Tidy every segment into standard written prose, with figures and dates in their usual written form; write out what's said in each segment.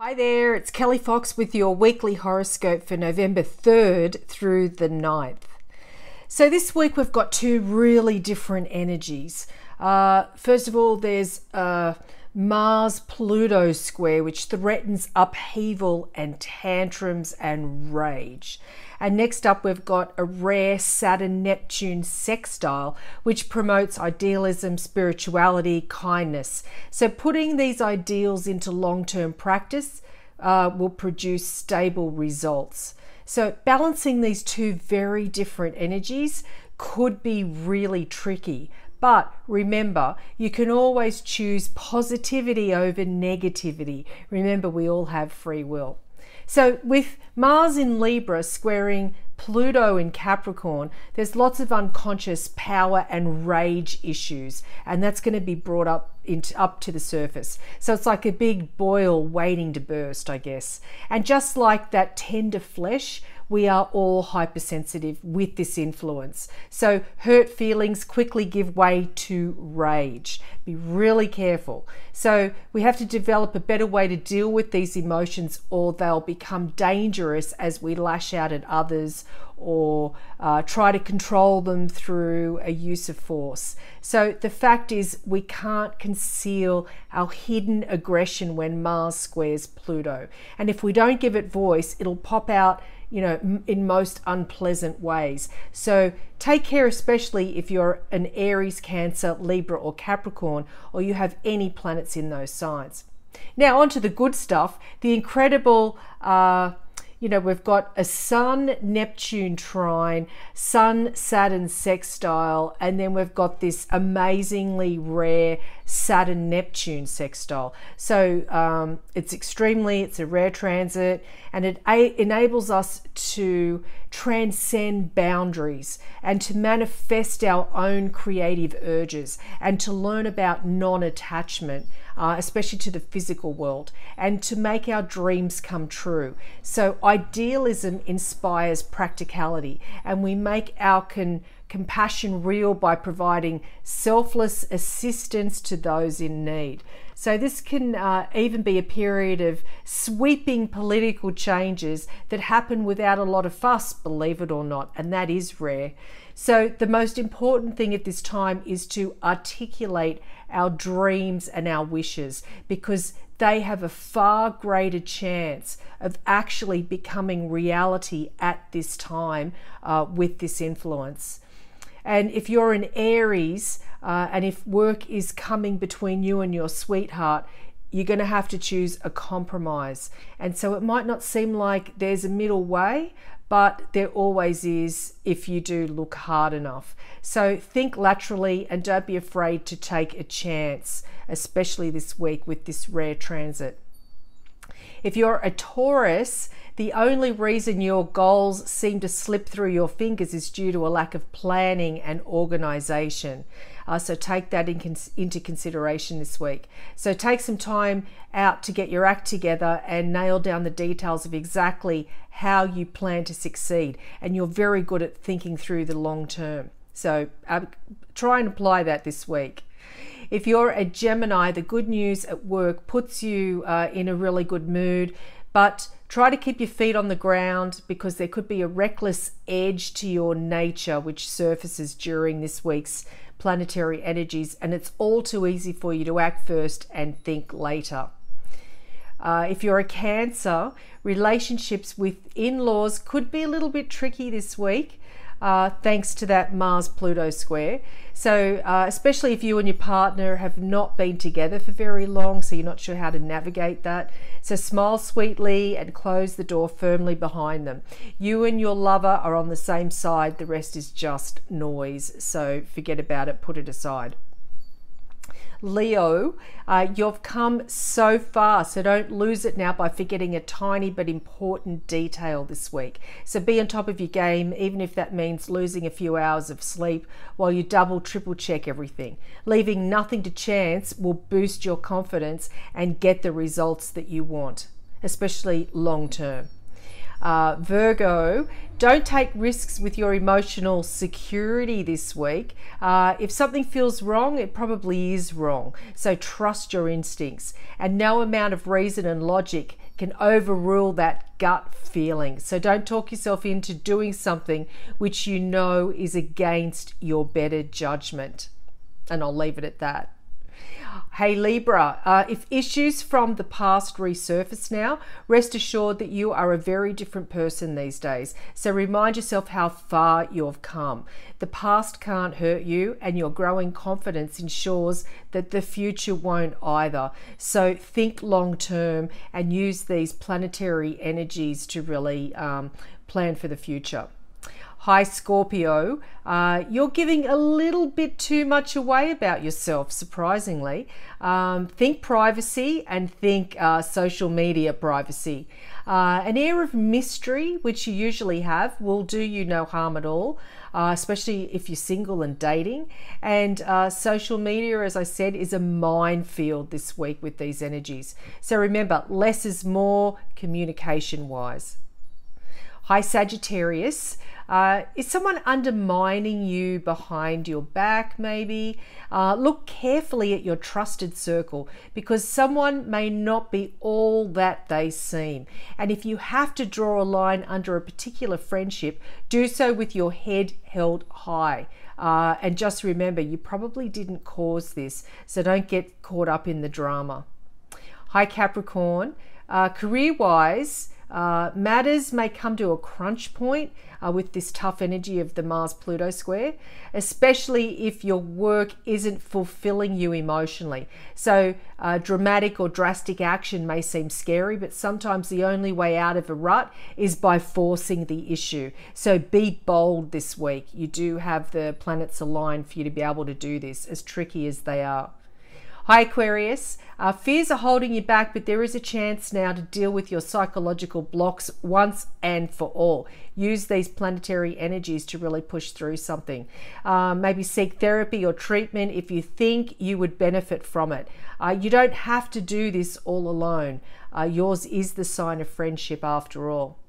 Hi there, it's Kelli Fox with your weekly horoscope for November 3rd through the 9th. So this week we've got two really different energies. First of all, there's a Mars-Pluto square, which threatens upheaval and tantrums and rage. And next up, we've got a rare Saturn-Neptune sextile, which promotes idealism, spirituality, kindness. So putting these ideals into long-term practice will produce stable results. So balancing these two very different energies could be really tricky. But remember, you can always choose positivity over negativity. Remember, we all have free will. So with Mars in Libra squaring Pluto in Capricorn, there's lots of unconscious power and rage issues, and that's going to be brought up to the surface. So it's like a big boil waiting to burst, I guess. And just like that tender flesh, we are all hypersensitive with this influence. So hurt feelings quickly give way to rage. Be really careful. So we have to develop a better way to deal with these emotions, or they'll become dangerous as we lash out at others or try to control them through a use of force. So the fact is, we can't conceal our hidden aggression when Mars squares Pluto. And if we don't give it voice, it'll pop out, you know, in most unpleasant ways. So take care, especially if you're an Aries, Cancer, Libra or Capricorn, or you have any planets in those signs. Now on to the good stuff. The incredible we've got a Sun-Neptune trine, Sun-Saturn sextile, and then we've got this amazingly rare Saturn-Neptune sextile. So it's a rare transit, and it enables us to transcend boundaries and to manifest our own creative urges and to learn about non-attachment, especially to the physical world, and to make our dreams come true. So idealism inspires practicality, and we make our compassion real by providing selfless assistance to those in need. So this can even be a period of sweeping political changes that happen without a lot of fuss, believe it or not, and that is rare. So the most important thing at this time is to articulate our dreams and our wishes, because they have a far greater chance of actually becoming reality at this time with this influence. And if you're an Aries, and if work is coming between you and your sweetheart, you're going to have to choose a compromise. And so it might not seem like there's a middle way, but there always is if you do look hard enough. So think laterally and don't be afraid to take a chance, especially this week with this rare transit. If you're a Taurus, the only reason your goals seem to slip through your fingers is due to a lack of planning and organization. So take that into consideration this week. So take some time out to get your act together and nail down the details of exactly how you plan to succeed. And you're very good at thinking through the long term. So try and apply that this week. If you're a Gemini, the good news at work puts you in a really good mood, but try to keep your feet on the ground, because there could be a reckless edge to your nature which surfaces during this week's planetary energies, and it's all too easy for you to act first and think later. If you're a Cancer, relationships with in-laws could be a little bit tricky this week, thanks to that Mars-Pluto square. So especially if you and your partner have not been together for very long, so you're not sure how to navigate that. So smile sweetly and close the door firmly behind them. You and your lover are on the same side, the rest is just noise. So forget about it, put it aside. Leo, you've come so far, so don't lose it now by forgetting a tiny but important detail this week. So be on top of your game, even if that means losing a few hours of sleep while you double, triple check everything. Leaving nothing to chance will boost your confidence and get the results that you want, especially long term. Virgo, don't take risks with your emotional security this week. If something feels wrong, it probably is wrong. So trust your instincts, and no amount of reason and logic can overrule that gut feeling. So don't talk yourself into doing something which you know is against your better judgment. And I'll leave it at that. Hey Libra, if issues from the past resurface now, rest assured that you are a very different person these days. So remind yourself how far you've come. The past can't hurt you, and your growing confidence ensures that the future won't either. So think long term and use these planetary energies to really plan for the future. Hi Scorpio, you're giving a little bit too much away about yourself, surprisingly. Think privacy and think social media privacy. An air of mystery, which you usually have, will do you no harm at all, especially if you're single and dating. And social media, as I said, is a minefield this week with these energies. So remember, less is more communication-wise. Hi Sagittarius, is someone undermining you behind your back maybe? Look carefully at your trusted circle, because someone may not be all that they seem. And if you have to draw a line under a particular friendship, do so with your head held high. And just remember, you probably didn't cause this, so don't get caught up in the drama. Hi Capricorn, career-wise, matters may come to a crunch point with this tough energy of the Mars-Pluto square, especially if your work isn't fulfilling you emotionally. So dramatic or drastic action may seem scary, but sometimes the only way out of a rut is by forcing the issue. So be bold this week. You do have the planets aligned for you to be able to do this, as tricky as they are. Hi Aquarius, fears are holding you back, but there is a chance now to deal with your psychological blocks once and for all. Use these planetary energies to really push through something. Maybe seek therapy or treatment if you think you would benefit from it. You don't have to do this all alone. Yours is the sign of friendship after all.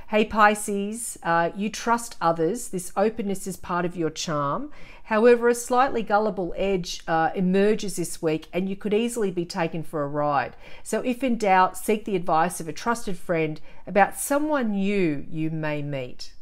Hey Pisces, you trust others. This openness is part of your charm. However, a slightly gullible edge emerges this week, and you could easily be taken for a ride. So if in doubt, seek the advice of a trusted friend about someone new you may meet.